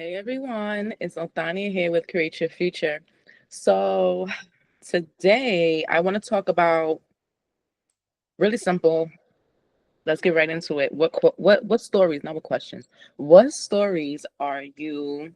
Hey everyone, it's Othania here with Create Your Future. So today I want to talk about really simple. Let's get right into it. What stories? Not what questions. What stories are you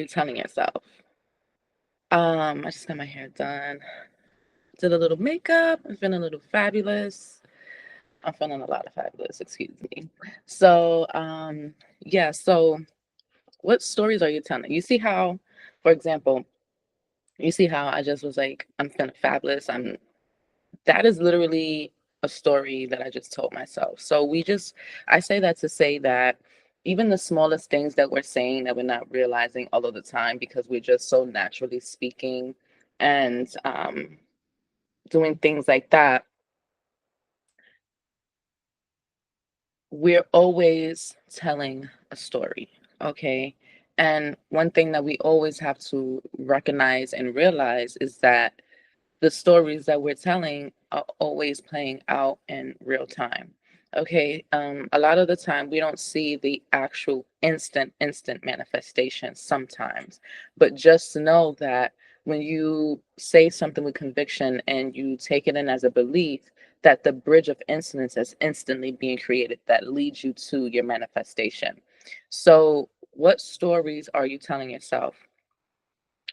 telling yourself? I just got my hair done. Did a little makeup. I'm feeling a little fabulous. I'm feeling a lot of fabulous. Excuse me. So yeah. So what stories are you telling? You see how, for example. You see how I just was like, I'm feeling fabulous. That is literally a story that I just told myself. So I say that to say that even the smallest things that we're saying that we're not realizing all of the time because we're just so naturally speaking and doing things like that, we're always telling a story. Okay. And one thing that we always have to recognize and realize is that the stories that we're telling are always playing out in real time. Okay, a lot of the time we don't see the actual instant manifestation sometimes, but just know that when you say something with conviction and you take it in as a belief, that the bridge of incidents is instantly being created that leads you to your manifestation. So, what stories are you telling yourself?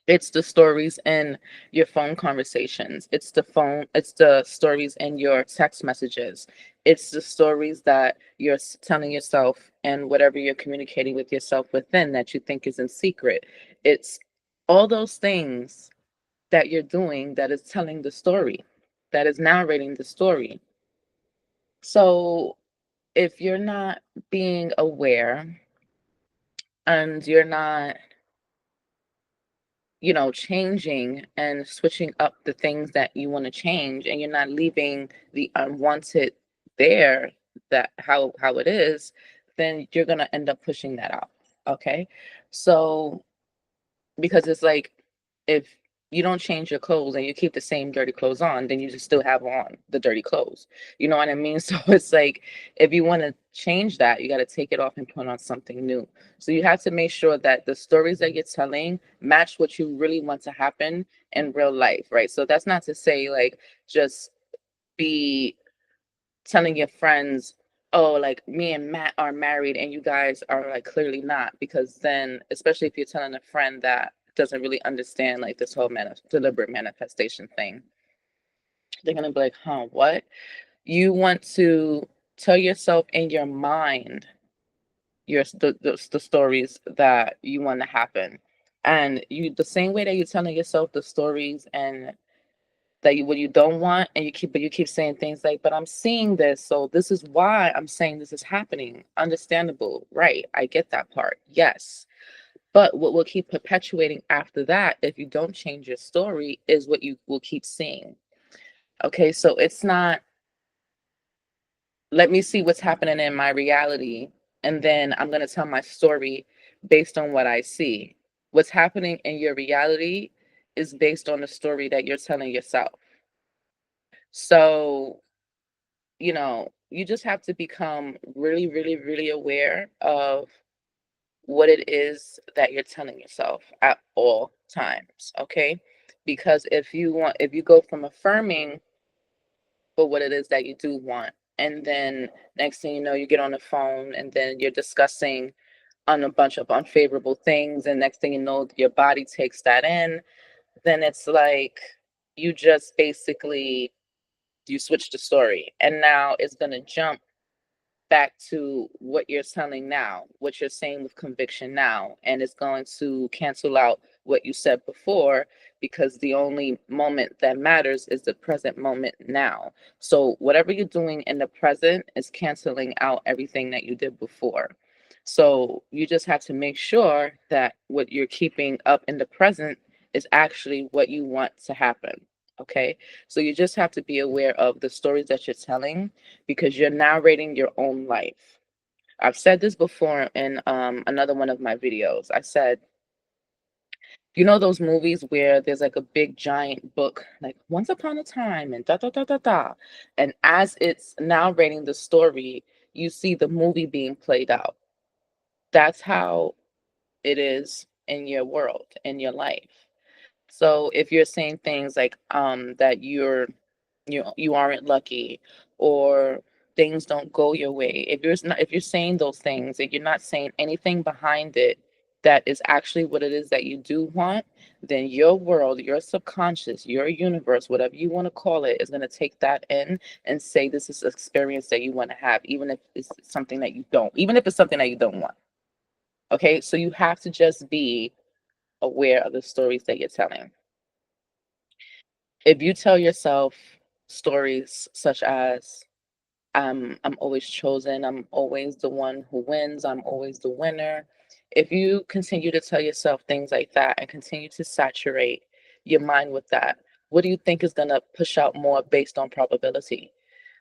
It's the stories in your phone conversations. It's the stories in your text messages. It's the stories that you're telling yourself and whatever you're communicating with yourself within that you think is in secret. It's all those things that you're doing that is telling the story, that is narrating the story. So if you're not being aware and you're not changing and switching up the things that you want to change, and you're not leaving the unwanted there, that how it is, then you're going to end up pushing that out. Okay. So because it's like, if you don't change your clothes and you keep the same dirty clothes on, then you just still have on the dirty clothes. You know what I mean? So it's like, if you want to change that, you got to take it off and put on something new. So you have to make sure that the stories that you're telling match what you really want to happen in real life, right? So that's not to say like just be telling your friends, oh, like me and Matt are married and you guys are like clearly not, because then, especially if you're telling a friend that doesn't really understand like this whole deliberate manifestation thing, they're gonna be like, huh, what? You want to tell yourself in your mind the stories that you want to happen, and you, the same way that you're telling yourself the stories and that you what you don't want, and you keep saying things like, but I'm seeing this, so this is why I'm saying this is happening. Understandable, right? I get that part, yes. But what will keep perpetuating after that, if you don't change your story, is what you will keep seeing. Okay, so it's not, let me see what's happening in my reality, and then I'm going to tell my story based on what I see. What's happening in your reality is based on the story that you're telling yourself. So you just have to become really, really, really aware of what it is that you're telling yourself at all times, okay? Because if you go from affirming for what it is that you do want, and then next thing you know, you get on the phone and then you're discussing on a bunch of unfavorable things, and next thing you know, your body takes that in, then it's like you just basically you switch the story, and now it's going to jump back to what you're telling now, what you're saying with conviction now, and it's going to cancel out what you said before, because the only moment that matters is the present moment now. So whatever you're doing in the present is canceling out everything that you did before. So you just have to make sure that what you're keeping up in the present is actually what you want to happen. Okay. So you just have to be aware of the stories that you're telling, because you're narrating your own life. I've said this before in another one of my videos. I said, those movies where there's like a big giant book, like Once Upon a Time and da da da da da. And as it's narrating the story, you see the movie being played out. That's how it is in your world, in your life. So if you're saying things like that you aren't lucky, or things don't go your way, if you're saying those things and you're not saying anything behind it that is actually what it is that you do want, then your world, your subconscious, your universe, whatever you want to call it, is going to take that in and say this is an experience that you want to have, even if it's something that you don't, even if it's something that you don't want. Okay, so you have to just be aware of the stories that you're telling. If you tell yourself stories such as I'm always chosen, I'm always the one who wins, I'm always the winner. If you continue to tell yourself things like that and continue to saturate your mind with that, what do you think is going to push out more based on probability,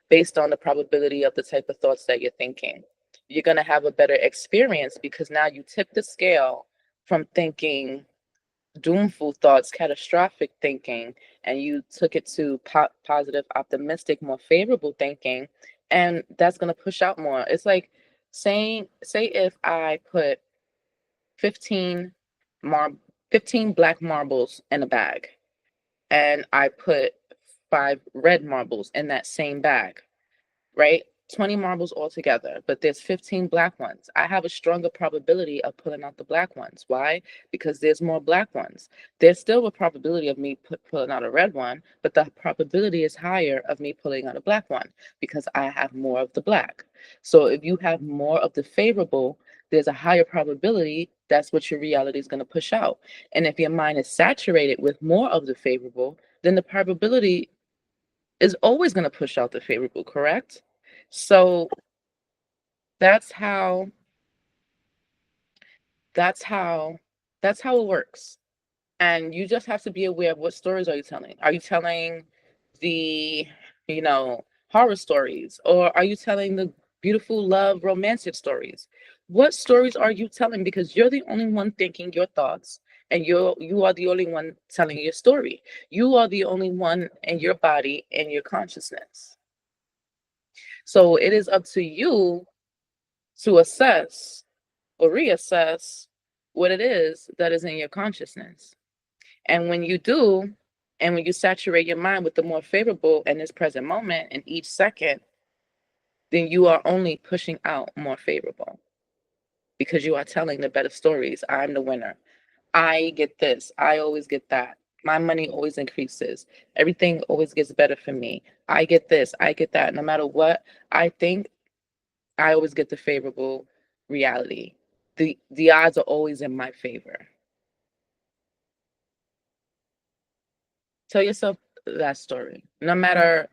based on the probability of the type of thoughts that you're thinking? You're going to have a better experience because now you tip the scale from thinking doomful thoughts, catastrophic thinking, and you took it to positive, optimistic, more favorable thinking, and that's going to push out more. It's like say if I put 15 mar 15 black marbles in a bag, and I put 5 red marbles in that same bag, right? 20 marbles altogether, but there's 15 black ones. I have a stronger probability of pulling out the black ones. Why? Because there's more black ones. There's still a probability of me pulling out a red one, but the probability is higher of me pulling out a black one because I have more of the black. So if you have more of the favorable, there's a higher probability that's what your reality is going to push out. And if your mind is saturated with more of the favorable, then the probability is always going to push out the favorable, correct? So that's how that's how that's how it works. And you just have to be aware of what stories are you telling. Are you telling the, you know, horror stories, or are you telling the beautiful love romantic stories? What stories are you telling? Because you're the only one thinking your thoughts, and you are the only one telling your story. You are the only one in your body and your consciousness. So it is up to you to assess or reassess what it is that is in your consciousness. And when you do, and when you saturate your mind with the more favorable in this present moment in each second, then you are only pushing out more favorable because you are telling the better stories. I'm the winner. I get this. I always get that. My money always increases. Everything always gets better for me. I get this. I get that. No matter what I think, I always get the favorable reality. The odds are always in my favor. Tell yourself that story. No matter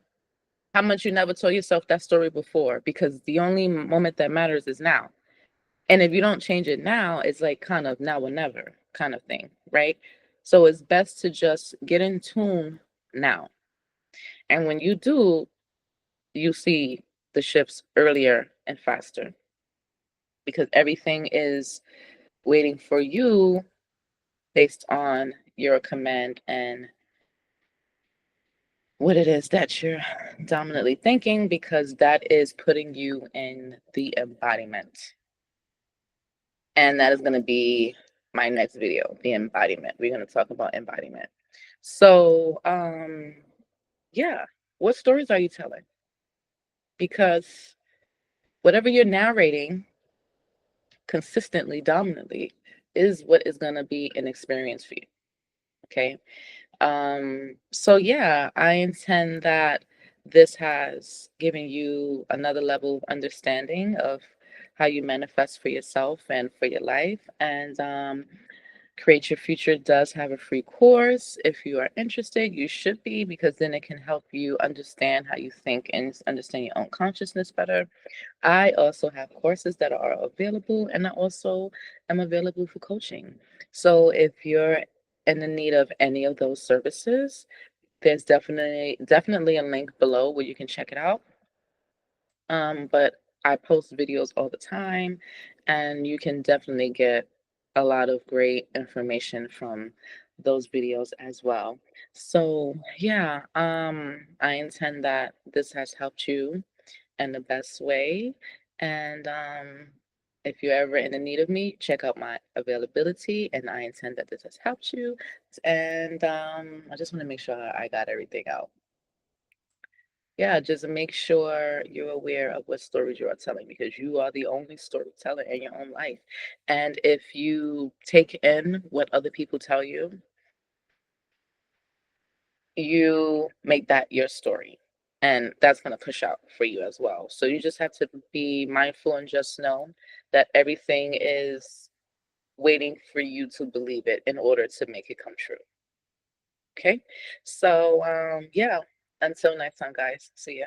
how much you never told yourself that story before, because the only moment that matters is now. And if you don't change it now, it's like kind of now or never kind of thing, right? So it's best to just get in tune now. And when you do, you see the shifts earlier and faster because everything is waiting for you based on your command and what it is that you're dominantly thinking, because that is putting you in the embodiment. And that is going to be my next video, the embodiment. We're going to talk about embodiment. So, yeah, what stories are you telling? Because whatever you're narrating consistently, dominantly, is what is going to be an experience for you. Okay. So yeah, I intend that this has given you another level of understanding of how you manifest for yourself and for your life. And Create Your Future does have a free course. If you are interested, you should be, because then it can help you understand how you think and understand your own consciousness better. I also have courses that are available, and I also am available for coaching. So if you're in the need of any of those services, there's definitely a link below where you can check it out. But I post videos all the time, and you can definitely get a lot of great information from those videos as well. So yeah, I intend that this has helped you in the best way. And If you're ever in the need of me, check out my availability, and I intend that this has helped you. And I just want to make sure I got everything out. Yeah, just make sure you're aware of what stories you are telling because you are the only storyteller in your own life. And if you take in what other people tell you make that your story. And that's going to push out for you as well. So you just have to be mindful and just know that everything is waiting for you to believe it in order to make it come true. Okay? So, yeah, until next time, guys. See ya.